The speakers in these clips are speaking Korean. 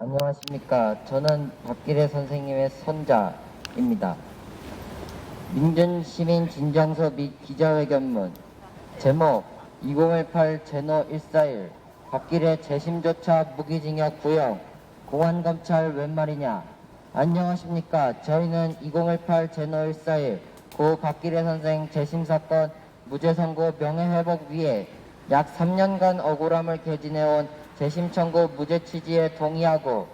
안녕하십니까. 저는 박기래 선생님의 손자입니다. 민준시민 진정서 및 기자회견문 제목 2018 제너 141 박기래 재심조차 무기징역 구형 공안검찰 웬 말이냐. 안녕하십니까. 저희는 2018 제너 141 고 박기래 선생 재심사건 무죄선고 명예회복 위해 약 3년간 억울함을 개진해온 재심 청구 무죄 취지에 동의하고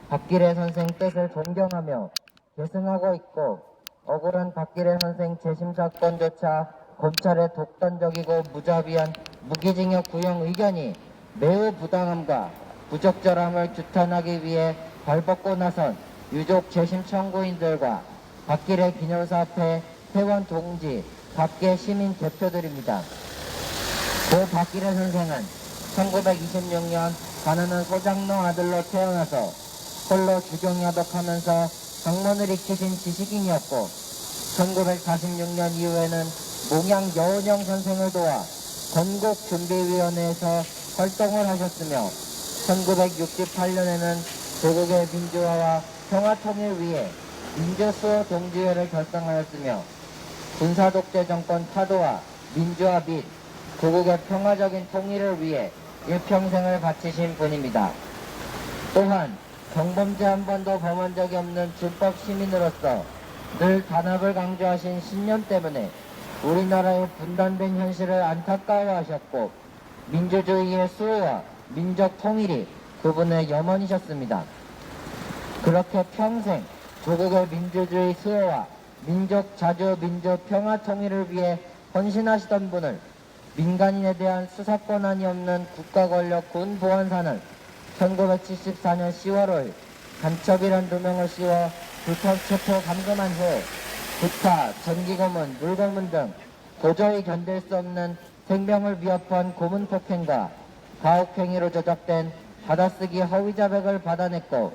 박기래 선생 뜻을 존경하며 계승하고 있고, 억울한 박기래 선생 재심 사건조차 검찰의 독단적이고 무자비한 무기징역 구형 의견이 매우 부당함과 부적절함을 규탄하기 위해 발벗고 나선 유족 재심 청구인들과 박기래 기념사업회 회원 동지, 밖의 시민 대표들입니다. 고 박기래 선생은 1926년 가난한 소장농 아들로 태어나서 홀로 주경야독하면서 학문을 익히신 지식인이었고, 1946년 이후에는 몽양 여운형 선생을 도와 건국준비위원회에서 활동을 하셨으며, 1968년에는 조국의 민주화와 평화통일 위해 민주수호 동지회를 결성하였으며, 군사독재 정권 타도와 민주화 및 조국의 평화적인 통일을 위해 일평생을 바치신 분입니다. 또한 경범죄 한 번도 범한 적이 없는 준법 시민으로서 늘 단합을 강조하신 신념 때문에 우리나라의 분단된 현실을 안타까워하셨고, 민주주의의 수호와 민족 통일이 그분의 염원이셨습니다. 그렇게 평생 조국의 민주주의 수호와 민족 자주 민주 평화 통일을 위해 헌신하시던 분을 민간인에 대한 수사권한이 없는 국가권력 군 보안사는 1974년 10월 5일 간첩이란 누명을 씌워 불법 체포 감금한 후 구타, 전기고문, 물고문 등 도저히 견딜 수 없는 생명을 위협한 고문 폭행과 가혹행위로 조작된 받아쓰기 허위자백을 받아냈고,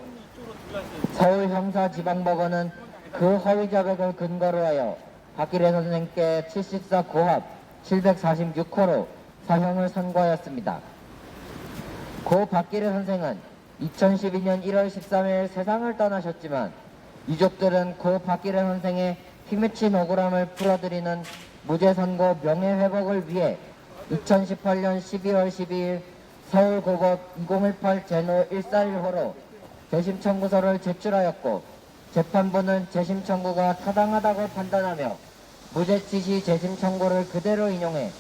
서울형사지방법원은 그 허위자백을 근거로 하여 박기래 선생께 74 고합 746호로 사형을 선고하였습니다. 고 박기래 선생은 2012년 1월 13일 세상을 떠나셨지만, 유족들은 고 박기래 선생의 피맺힌 억울함을 풀어드리는 무죄선고 명예회복을 위해 2018년 12월 12일 서울고법 2018 제노 141호로 재심 청구서를 제출하였고, 재판부는 재심 청구가 타당하다고 판단하며 무죄 취지 재심 청구를 그대로 인용해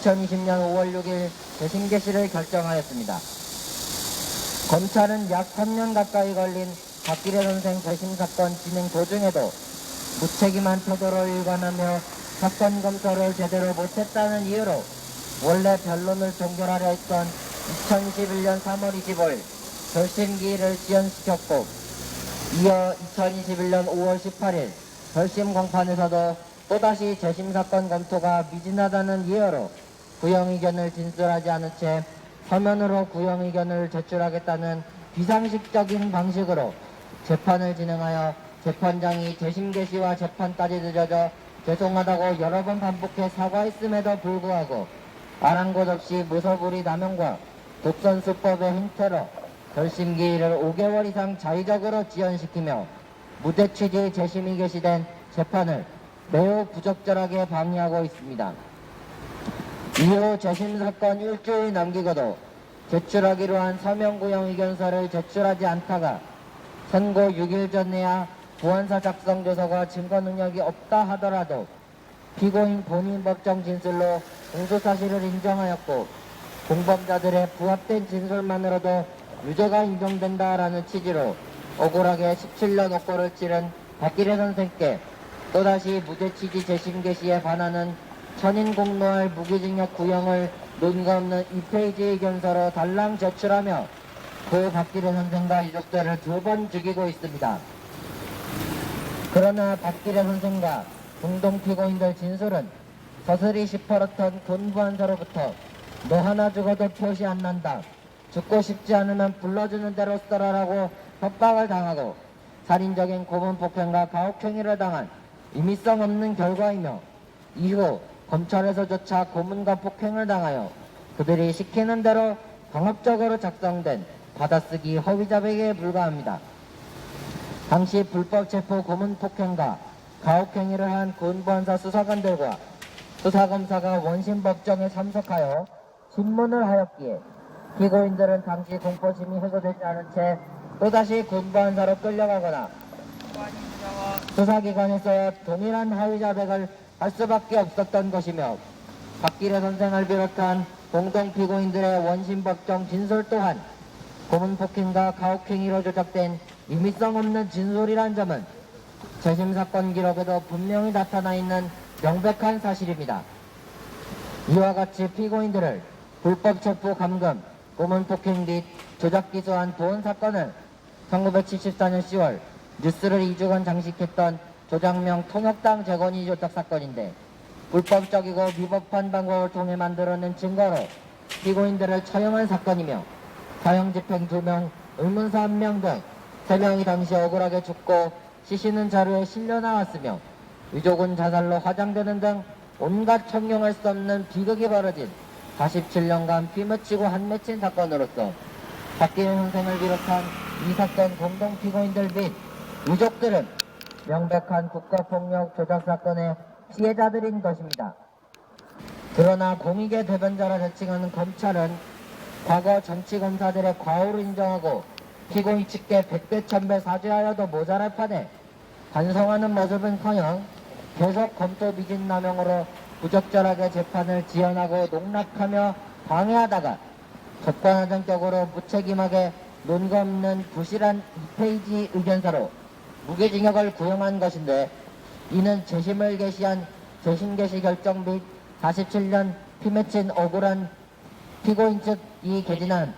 2020년 5월 6일 재심 개시를 결정하였습니다. 검찰은 약 3년 가까이 걸린 박기래 선생 재심 사건 진행 도중에도 무책임한 태도로 일관하며 사건 검토를 제대로 못했다는 이유로 원래 변론을 종결하려 했던 2021년 3월 25일 결심기일을 지연시켰고, 이어 2021년 5월 18일 결심 공판에서도 또다시 재심사건 검토가 미진하다는 이유로 구형의견을 진술하지 않은 채 서면으로 구형의견을 제출하겠다는 비상식적인 방식으로 재판을 진행하여 재판장이 재심 개시와 재판까지 늦어져 죄송하다고 여러 번 반복해 사과했음에도 불구하고 아랑곳 없이 무소불위 남용과 독선수법의 행태로 결심기일을 5개월 이상 자의적으로 지연시키며 무죄 취지 재심이 개시된 재판을 매우 부적절하게 방해하고 있습니다. 이후 재심사건 일주일 남기고도 제출하기로 한 서명구형 의견서를 제출하지 않다가 선고 6일 전에야 보안사 작성 조서가 증거 능력이 없다 하더라도 피고인 본인 법정 진술로 공소사실을 인정하였고, 공범자들의 부합된 진술만으로도 유죄가 인정된다라는 취지로 억울하게 17년 옥고를 치른 박기래 선생께 또다시 무죄 취지 재심 개시에 반하는 천인 공로할 무기징역 구형을 논거 없는 2페이지 의견서로 달랑 제출하며 고 박기래 선생과 유족들을 2번 죽이고 있습니다. 그러나 박기래 선생과 공동 피고인들 진술은 서슬이 시퍼렇던 군부안사로부터 너 하나 죽어도 표시 안 난다, 죽고 싶지 않으면 불러주는 대로 써라라고 협박을 당하고 살인적인 고문 폭행과 가혹행위를 당한 임의성 없는 결과이며, 이후 검찰에서조차 고문과 폭행을 당하여 그들이 시키는 대로 강압적으로 작성된 받아쓰기 허위자백에 불과합니다. 당시 불법 체포 고문 폭행과 가혹행위를 한 군부원사 수사관들과 수사검사가 원심 법정에 참석하여 신문을 하였기에 피고인들은 당시 공포심이 해소되지 않은 채 또다시 군부원사로 끌려가거나 수사기관에서 동일한 허위자백을 할 수밖에 없었던 것이며 박기래 선생을 비롯한 공동 피고인들의 원심 법정 진술 또한 고문 폭행과 가혹행위로 조작된 임의성 없는 진술이란 점은 재심 사건 기록에도 분명히 나타나 있는 명백한 사실입니다. 이와 같이 피고인들을 불법 체포 감금, 고문 폭행 및 조작 기소한 보훈 사건을 1974년 10월 뉴스를 2주간 장식했던 조장명 통역당 재건이 조작 사건인데 불법적이고 위법한 방법을 통해 만들어낸 증거로 피고인들을 처형한 사건이며 사형 집행 2명, 의문사 1명 등 3명이 당시 억울하게 죽고 시신은 자료에 실려 나왔으며 유족은 자살로 화장되는 등 온갖 청룡할 수 없는 비극이 벌어진 47년간 피 묻히고 한 맺힌 사건으로서 박기래 선생을 비롯한 이 사건 공동 피고인들 및 유족들은 명백한 국가폭력 조작 사건의 피해자들인 것입니다. 그러나 공익의 대변자라 지칭하는 검찰은 과거 정치검사들의 과오를 인정하고 피고인 측에 백배 천배 사죄하여도 모자랄 판에 반성하는 모습은커녕 계속 검토 미진 남용으로 부적절하게 재판을 지연하고 농락하며 방해하다가 접관하정격으로 무책임하게 논거 없는 부실한 2페이지 의견서로 무기징역을 구형한 것인데 이는 재심을 개시한 재심 개시 결정 및 47년 피 맺힌 억울한 피고인 측이 개진한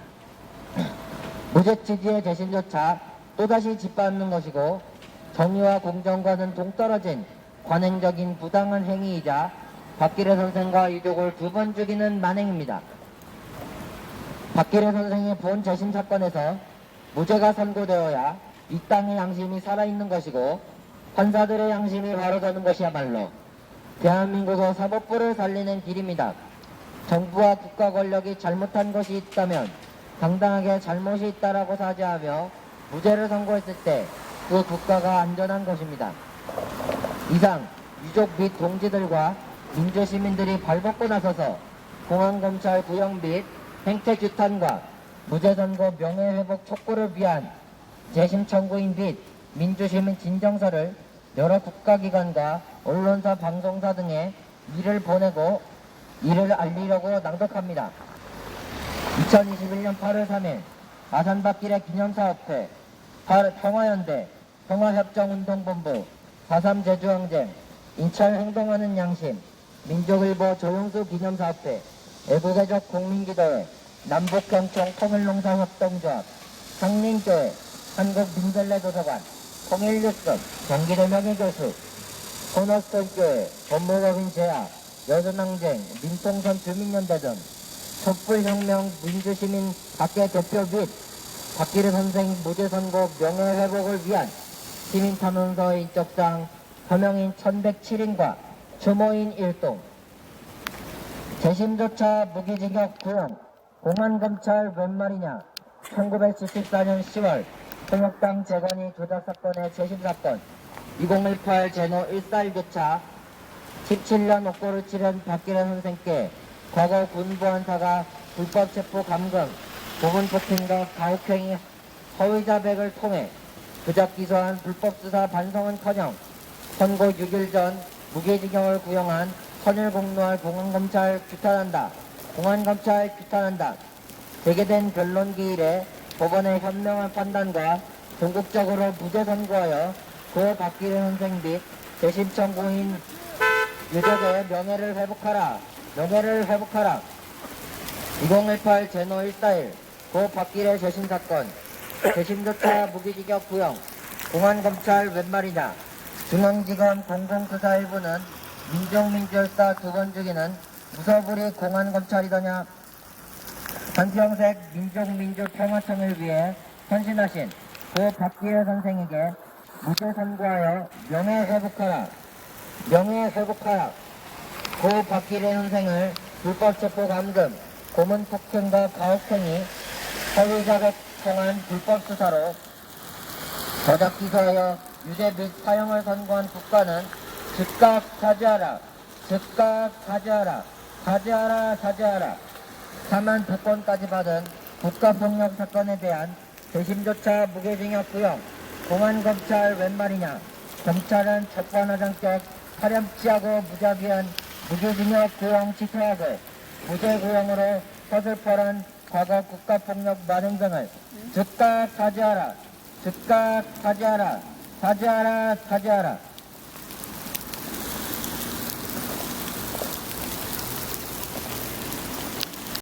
무죄 취지의 재심조차 또다시 짓밟는 것이고 정의와 공정과는 동떨어진 관행적인 부당한 행위이자 박기래 선생과 유족을 2번 죽이는 만행입니다. 박기래 선생의 본 재심 사건에서 무죄가 선고되어야 이 땅의 양심이 살아있는 것이고 판사들의 양심이 바로서는 것이야말로 대한민국의 사법부를 살리는 길입니다. 정부와 국가 권력이 잘못한 것이 있다면 당당하게 잘못이 있다라고 사죄하며 무죄를 선고했을 때 그 국가가 안전한 것입니다. 이상 유족 및 동지들과 민주시민들이 발벗고 나서서 공안검찰 구형 및 행태규탄과 무죄선고 명예회복 촉구를 위한 재심 청구인 및 민주시민 진정서를 여러 국가기관과 언론사, 방송사 등에 이를 보내고 이를 알리려고 낭독합니다. 2021년 8월 3일 아산박기래 기념사업회, 평화연대, 평화협정운동본부, 4.3 제주항쟁, 인천 행동하는 양심, 민족일보 조용수 기념사업회, 애국애적 국민기도회, 남북경총 통일농사협동조합, 상림교회, 한국민들레도서관, 통일뉴스, 경기도 명예교수, 코너스톤교회, 법무법인 제야, 여전항쟁, 민통선 주민연대 등 촛불혁명 민주시민 각계 대표 및 박기래 선생 무죄선고 명예회복을 위한 시민탐문서 인적상 서명인 1107인과 추모인 1동, 재심조차 무기징역 구형, 공안검찰 웬 말이냐, 1974년 10월 통역당 재건이 조작사건의 재심사건, 2018 제노 141교차 17년 옥고를 치른 박기래 선생께 과거 군부원사가 불법 체포 감금, 고문 폭행과 가혹행위 허위자백을 통해 부작 기소한 불법 수사 반성은커녕 선고 6일 전 무기징역을 구형한 선을 공로할 공안검찰 규탄한다. 공안검찰 규탄한다. 제기된 변론기일에 법원의 현명한 판단과 전국적으로 무죄 선고하여 고 박기래 선생 및 재심 청구인 유족의 명예를 회복하라. 명예를 회복하라. 2018 제노 141 고 박기래 재심 사건 재심조차 무기징역 구형 공안검찰 웬 말이냐. 중앙지검 공공수사 1부는 민족민주열사 2번 죽이는 무서부리 공안검찰이더냐. 한평생 민족민주평화청을 위해 헌신하신 고 박기래 선생에게 무죄 선고하여 명예회복하라. 명예회복하라. 고 박기래 선생을 불법 체포 감금, 고문 폭행과 가혹행위, 허위자백 통한 불법 수사로 저작 기소하여 유죄 및 사형을 선고한 국가는 즉각 사죄하라, 즉각 사죄하라, 사죄하라, 사죄하라. 4만 100건까지 받은 국가폭력 사건에 대한 재심조차 무기징역 구형, 공안검찰 웬 말이냐. 검찰은 적반하장격 파렴치하고 무자비한 무기징역 구형 취소하고 무죄 구형으로 서슬퍼런 과거 국가폭력 만행등을 즉각 사죄하라, 즉각 사죄하라, 사죄하라, 사죄하라.